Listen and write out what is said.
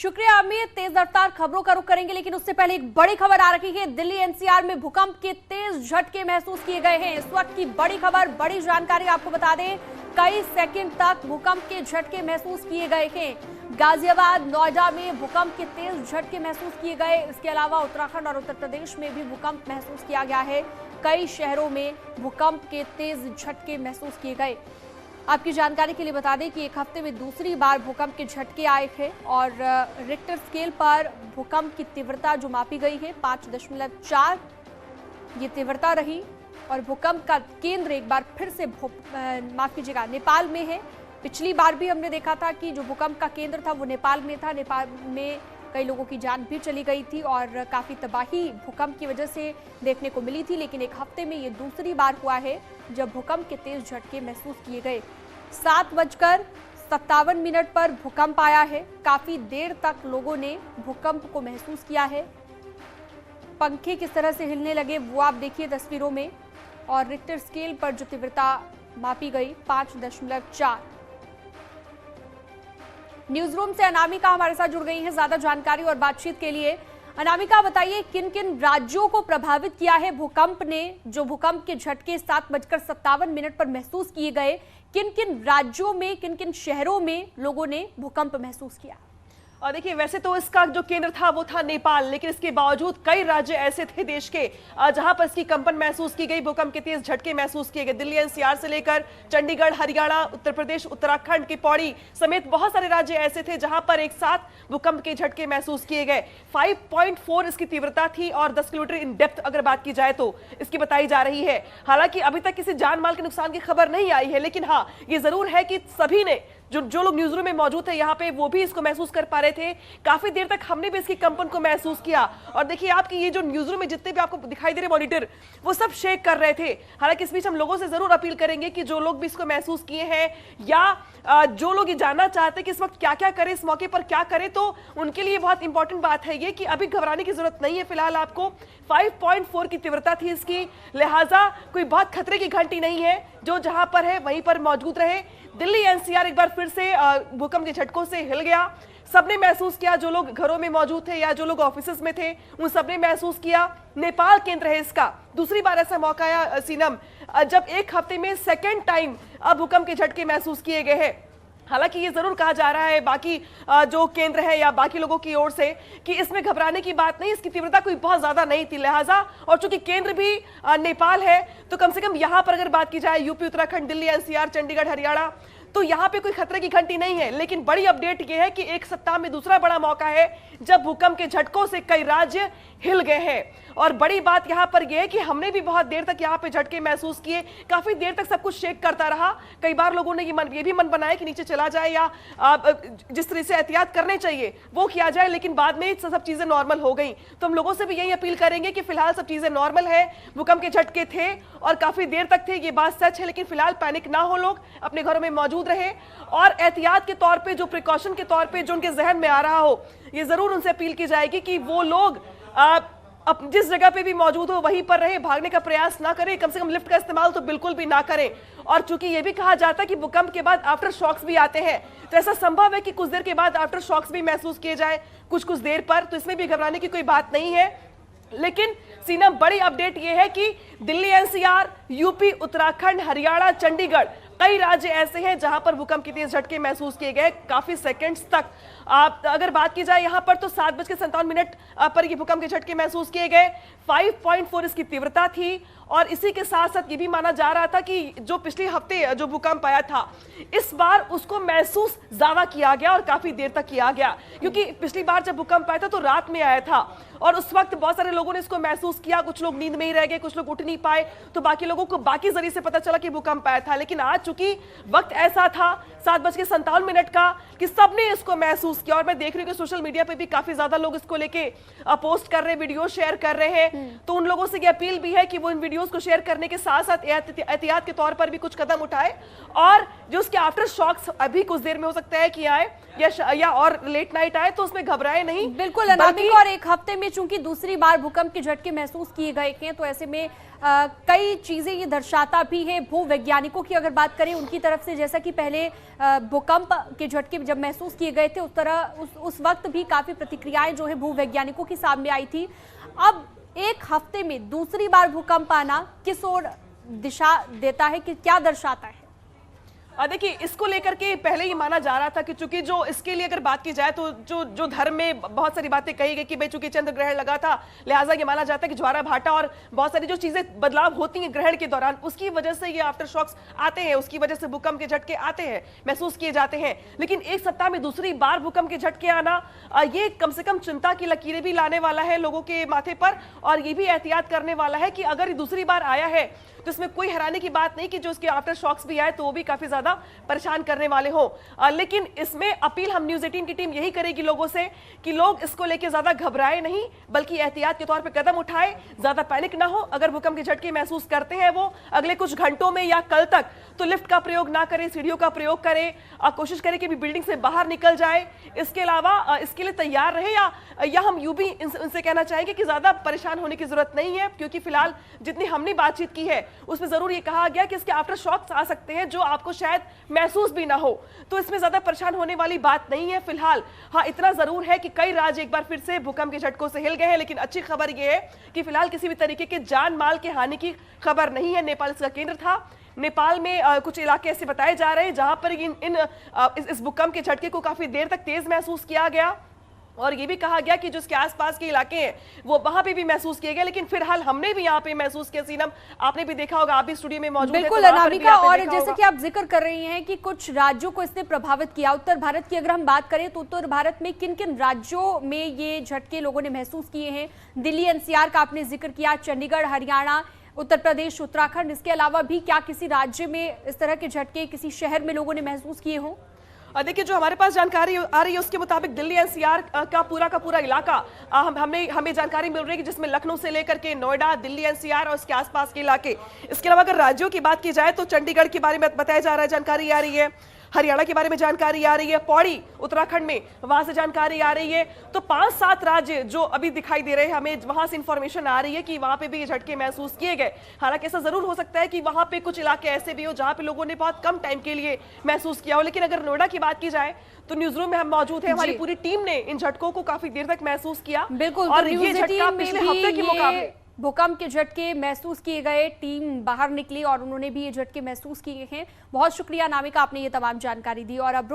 शुक्रिया अमित। तेज रफ्तार खबरों का रुख करेंगे, लेकिन उससे पहले एक बड़ी खबर आ रही है। दिल्ली एनसीआर में भूकंप के तेज झटके महसूस किए गए हैं। इस वक्त की बड़ी खबर, बड़ी जानकारी आपको बता दें, कई सेकंड तक भूकंप के झटके महसूस किए गए हैं। गाजियाबाद, नोएडा में भूकंप के तेज झटके महसूस किए गए। इसके अलावा उत्तराखंड और उत्तर प्रदेश में भी भूकंप महसूस किया गया है। कई शहरों में भूकंप के तेज झटके महसूस किए गए। आपकी जानकारी के लिए बता दें कि एक हफ्ते में दूसरी बार भूकंप के झटके आए थे और रिक्टर स्केल पर भूकंप की तीव्रता जो मापी गई है 5.4 ये तीव्रता रही। और भूकंप का केंद्र एक बार फिर से माफ कीजिएगा नेपाल में है। पिछली बार भी हमने देखा था कि जो भूकंप का केंद्र था वो नेपाल में था। नेपाल में कई लोगों की जान भी चली गई थी और काफी तबाही भूकंप की वजह से देखने को मिली थी। लेकिन एक हफ्ते में ये दूसरी बार हुआ है जब भूकंप के तेज झटके महसूस किए गए। 7:57 पर भूकंप आया है। काफी देर तक लोगों ने भूकंप को महसूस किया है। पंखे किस तरह से हिलने लगे वो आप देखिए तस्वीरों में। और रिक्टर स्केल पर जो तीव्रता मापी गई 5.4। न्यूज रूम से अनामिका हमारे साथ जुड़ गई हैं ज्यादा जानकारी और बातचीत के लिए। अनामिका, बताइए किन किन राज्यों को प्रभावित किया है भूकंप ने? जो भूकंप के झटके 7:57 पर महसूस किए गए, किन किन राज्यों में, किन किन शहरों में लोगों ने भूकंप महसूस किया? और देखिए, वैसे तो इसका जो केंद्र था वो था नेपाल, लेकिन इसके बावजूद कई राज्य ऐसे थे देश के जहां पर इसकी कंपन महसूस की गई, भूकंप के तेज झटके महसूस किए गए। दिल्ली एनसीआर से लेकर चंडीगढ़, हरियाणा, उत्तर प्रदेश, उत्तराखंड की पौड़ी समेत बहुत सारे राज्य ऐसे थे जहां पर एक साथ भूकंप के झटके महसूस किए गए। 5.4 इसकी तीव्रता थी और 10 किलोमीटर इन डेप्थ अगर बात की जाए तो इसकी बताई जा रही है। हालांकि अभी तक किसी जान माल के नुकसान की खबर नहीं आई है, लेकिन हाँ, ये जरूर है कि सभी ने जो लोग न्यूज रूम में मौजूद थे यहाँ पे वो भी इसको महसूस कर पा रहे थे। काफी देर तक हमने भी इसकी कंपन को महसूस किया। और देखिए, आपकी ये जो न्यूज रूम में जितने भी आपको दिखाई दे रहे मॉनिटर, वो सब शेक कर रहे थे। हालांकि इस बीच हम लोगों से जरूर अपील करेंगे कि जो लोग भी इसको महसूस किए हैं या जो लोग ये जानना चाहते हैं कि इस वक्त क्या क्या करें, इस मौके पर क्या करें, तो उनके लिए बहुत इंपॉर्टेंट बात है ये कि अभी घबराने की जरूरत नहीं है। फिलहाल आपको 5.4 की तीव्रता थी इसकी, लिहाजा कोई बहुत खतरे की घंटी नहीं है। जो जहां पर है वहीं पर मौजूद रहे। दिल्ली एनसीआर एक बार फिर से भूकंप के झटकों से हिल गया। सबने महसूस किया, जो लोग घरों में मौजूद थे या जो लोग ऑफिसेज में थे उन सबने महसूस किया। नेपाल केंद्र है इसका। दूसरी बार ऐसा मौका आया सीनम, जब एक हफ्ते में सेकेंड टाइम भूकंप के झटके महसूस किए गए हैं। हालांकि ये जरूर कहा जा रहा है बाकी जो केंद्र है या बाकी लोगों की ओर से कि इसमें घबराने की बात नहीं, इसकी तीव्रता कोई बहुत ज्यादा नहीं थी। लिहाजा और चूंकि केंद्र भी नेपाल है तो कम से कम यहां पर अगर बात की जाए यूपी, उत्तराखंड, दिल्ली एनसीआर, चंडीगढ़, हरियाणा, तो यहां पे कोई खतरे की घंटी नहीं है। लेकिन बड़ी अपडेट यह है कि एक सप्ताह में दूसरा बड़ा मौका है जब भूकंप के झटकों से कई राज्य हिल गए हैं। और बड़ी बात यहां पर यह है कि हमने भी बहुत देर तक यहां पे झटके महसूस किए। काफी देर तक सब कुछ शेक करता रहा। कई बार लोगों ने ये भी मन बनाया कि नीचे चला जाए या जिस तरह से एहतियात करने चाहिए वो किया जाए, लेकिन बाद में सब चीजें नॉर्मल हो गई। तो हम लोगों से भी यही अपील करेंगे कि फिलहाल सब चीजें नॉर्मल है। भूकंप के झटके थे और काफी देर तक थे, ये बात सच है, लेकिन फिलहाल पैनिक ना हो, लोग अपने घरों में मौजूद रहे और एहतियात के तौर पे, जो प्रिकॉशन के तौर पे जो उनके जहन में आ रहा हो, ये जरूर उनसे अपील की जाएगी कि वो लोग अब जिस जगह पे भी मौजूद हो वहीं पर रहे, भागने का प्रयास ना करें, कम से कम लिफ्ट का इस्तेमाल तो बिल्कुल भी ना करें। और चूंकि ये भी कहा जाता है कि भूकंप के बाद आफ्टर शॉक्स भी आते हैं, तो ऐसा संभव है कि कुछ देर के बाद आफ्टर शॉक्स भी महसूस किए जाए कुछ देर पर, तो इसमें भी घबराने की कोई बात नहीं है। लेकिन सीना बड़ी अपडेट यह है कि दिल्ली एनसीआर, यूपी, उत्तराखंड, हरियाणा, चंडीगढ़, कई राज्य ऐसे हैं जहां पर भूकंप के तेज झटके महसूस किए गए काफी सेकंड्स तक। अगर बात की जाए यहां पर तो 7:57 पर ये भूकंप के झटके महसूस किए गए। 5.4 इसकी तीव्रता थी और इसी के साथ साथ ये भी माना जा रहा था कि जो पिछले हफ्ते जो भूकंप आया था इस बार उसको महसूस ज्यादा किया गया और काफी देर तक किया गया, क्योंकि पिछली बार जब भूकंप आया था तो रात में आया था और उस वक्त बहुत सारे लोगों ने इसको महसूस किया। कुछ लोग नींद में ही रह गए, कुछ लोग उठ नहीं पाए, तो बाकी लोगों को बाकी जरिए से पता चला कि भूकंप आया था। लेकिन आज चूंकि वक्त ऐसा था 7:57 का कि सबने इसको महसूस किया। और मैं देख रही हूँ कि सोशल मीडिया पे भी काफी ज्यादा लोग इसको लेके पोस्ट कर रहे हैं, वीडियो शेयर कर रहे हैं। तो उन लोगों से ये अपील भी है कि वो इन वीडियो वीडियोस को शेयर करने के साथ साथ एहतियात के तौर पर भी कुछ कदम उठाए, और जो उसके आफ्टर शॉक्स अभी कुछ देर में हो सकता है कि आए या और लेट नाइट आए, तो उसमें घबराए नहीं। बिल्कुल अनामिका, और एक हफ्ते में चूंकि दूसरी बार भूकंप के झटके महसूस किए गए हैं, तो ऐसे में कई चीजें ये दर्शाता भी है। भूवैज्ञानिकों की अगर बात करें उनकी तरफ से, जैसा कि पहले भूकंप के झटके जब महसूस किए गए थे उस वक्त भी काफी प्रतिक्रियाएं जो है भूवैज्ञानिकों की सामने आई थी। अब एक हफ्ते में दूसरी बार भूकंप आना किस ओर दिशा देता है, कि क्या दर्शाता है? देखिए, इसको लेकर के पहले ही माना जा रहा था कि चूंकि जो इसके लिए अगर बात की जाए तो जो धर्म में बहुत सारी बातें कही गई कि भाई चूंकि चंद्र ग्रहण लगा था, लिहाजा ये माना जाता है कि ज्वारा भाटा और बहुत सारी जो चीजें बदलाव होती हैं ग्रहण के दौरान, उसकी वजह से ये आफ्टर शॉक्स आते हैं, उसकी वजह से भूकंप के झटके आते हैं, महसूस किए जाते हैं। लेकिन एक सप्ताह में दूसरी बार भूकंप के झटके आना, ये कम से कम चिंता की लकीरें भी लाने वाला है लोगों के माथे पर, और ये भी एहतियात करने वाला है कि अगर ये दूसरी बार आया है तो इसमें कोई हैरानी की बात नहीं कि जो उसके आफ्टर शॉक्स भी आए तो वो भी काफी ज्यादा परेशान करने वाले हो। लेकिन इसमें अपील हम न्यूज़ 18 की टीम यही करेगी लोगों से कि लोग इसको लेके ज्यादा घबराए नहीं, बल्कि एहतियात के तौर पे कदम उठाए, ज्यादा पैनिक ना हो। अगर भूकंप के झटके महसूस करते हैं वो अगले कुछ घंटों में या कल तक, तो लिफ्ट का प्रयोग ना करें, सीढ़ियों का प्रयोग करें, कोशिश करें कि बिल्डिंग से बाहर निकल जाए। इसके अलावा इसके लिए तैयार रहे, या हम यूं भी इनसे कहना चाहेंगे कि ज्यादा परेशान होने की जरूरत नहीं है, क्योंकि फिलहाल जितनी हमने बातचीत की है उसमें जरूर ये कहा गया कि इसके आफ्टर शॉक्स आ सकते हैं जो आपको शायद महसूस भी ना हो, तो इसमें ज्यादा परेशान होने वाली बात नहीं है फिलहाल। हाँ, इतना जरूर है कि कई राज्य एक बार फिर से भूकंप के झटकों से हिल गए हैं, लेकिन अच्छी खबर यह है कि फिलहाल किसी भी तरीके के जान माल के हानि की खबर नहीं है। नेपाल इसका केंद्र था। नेपाल में कुछ इलाके ऐसे बताए जा रहे हैं जहां पर इस भूकंप के झटके को काफी देर तक तेज महसूस किया गया, और ये भी कहा गया कि जो इसके आसपास के इलाके हैं वो वहां पे भी महसूस किए गए। लेकिन फिलहाल हमने भी यहाँ पे महसूस किया। सीनम, आपने भी देखा होगा, आप भी स्टूडियो में मौजूद हैं, बिल्कुल अनामिका, और जैसे कि आप जिक्र कर रही हैं कि कुछ राज्यों को इसने प्रभावित किया। उत्तर भारत की अगर हम बात करें तो उत्तर भारत में किन किन राज्यों में ये झटके लोगों ने महसूस किए हैं? दिल्ली एनसीआर का आपने जिक्र किया, चंडीगढ़, हरियाणा, उत्तर प्रदेश, उत्तराखंड। इसके अलावा भी क्या किसी राज्य में इस तरह के झटके किसी शहर में लोगों ने महसूस किए हों? देखिए, जो हमारे पास जानकारी आ रही है उसके मुताबिक दिल्ली एनसीआर का पूरा इलाका, हमें जानकारी मिल रही है कि जिसमें लखनऊ से लेकर के नोएडा, दिल्ली एनसीआर और उसके आसपास के इलाके। इसके अलावा अगर राज्यों की बात की जाए तो चंडीगढ़ के बारे में बताया जा रहा है, जानकारी आ रही है, हरियाणा के बारे में जानकारी आ रही है, पौड़ी उत्तराखंड में वहां से जानकारी आ रही है। तो 5-7 राज्य जो अभी दिखाई दे रहे हैं, हमें वहां से इंफॉर्मेशन आ रही है कि वहां पे भी ये झटके महसूस किए गए। हालांकि ऐसा जरूर हो सकता है कि वहां पे कुछ इलाके ऐसे भी हो जहां पे लोगों ने बहुत कम टाइम के लिए महसूस किया हो। लेकिन अगर नोएडा की बात की जाए तो न्यूज रूम में हम मौजूद हैं, हमारी पूरी टीम ने इन झटकों को काफी देर तक महसूस किया। बिल्कुल, और ये झटका पिछले हफ्ते के मुकाबले भूकंप के झटके महसूस किए गए, टीम बाहर निकली और उन्होंने भी ये झटके महसूस किए हैं। बहुत शुक्रिया अनामिका, आपने ये तमाम जानकारी दी। और अब